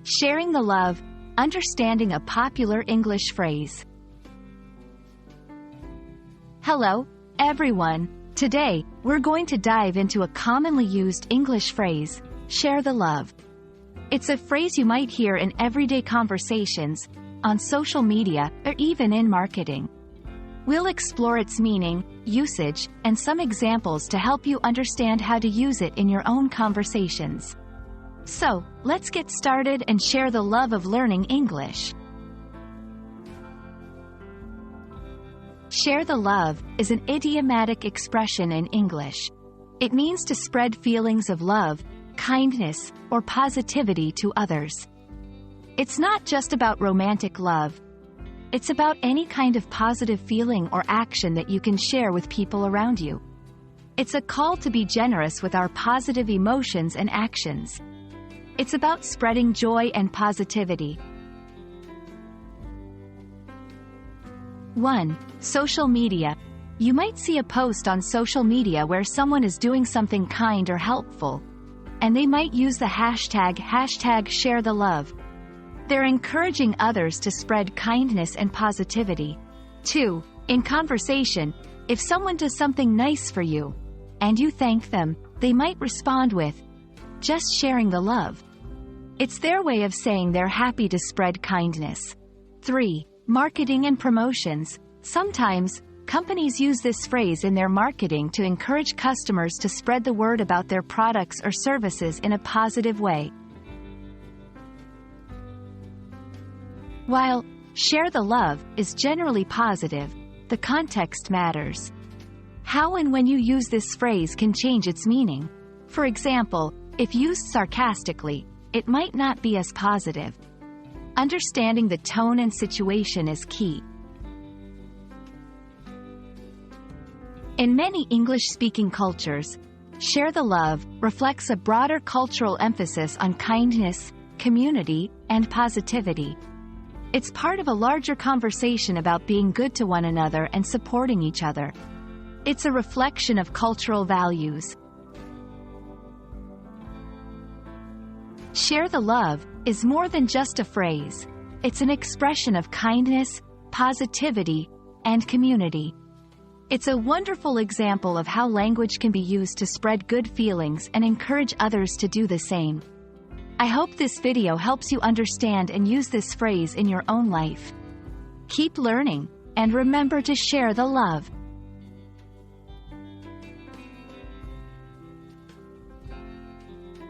Sharing the love, understanding a popular English phrase. Hello, everyone. Today, we're going to dive into a commonly used English phrase, share the love. It's a phrase you might hear in everyday conversations, on social media, or even in marketing. We'll explore its meaning, usage, and some examples to help you understand how to use it in your own conversations. So, let's get started and share the love of learning English. Share the love is an idiomatic expression in English. It means to spread feelings of love, kindness, or positivity to others. It's not just about romantic love. It's about any kind of positive feeling or action that you can share with people around you. It's a call to be generous with our positive emotions and actions. It's about spreading joy and positivity. 1. Social media. You might see a post on social media where someone is doing something kind or helpful, and they might use the hashtag #ShareTheLove. They're encouraging others to spread kindness and positivity. 2. In conversation, if someone does something nice for you, and you thank them, they might respond with, "Just sharing the love." It's their way of saying they're happy to spread kindness. 3. Marketing and promotions. Sometimes, companies use this phrase in their marketing to encourage customers to spread the word about their products or services in a positive way. While share the love is generally positive, the context matters. How and when you use this phrase can change its meaning. For example, if used sarcastically, it might not be as positive. Understanding the tone and situation is key. In many English-speaking cultures, share the love reflects a broader cultural emphasis on kindness, community, and positivity. It's part of a larger conversation about being good to one another and supporting each other. It's a reflection of cultural values. Share the love is more than just a phrase. It's an expression of kindness, positivity, and community. It's a wonderful example of how language can be used to spread good feelings and encourage others to do the same. I hope this video helps you understand and use this phrase in your own life. Keep learning, and remember to share the love.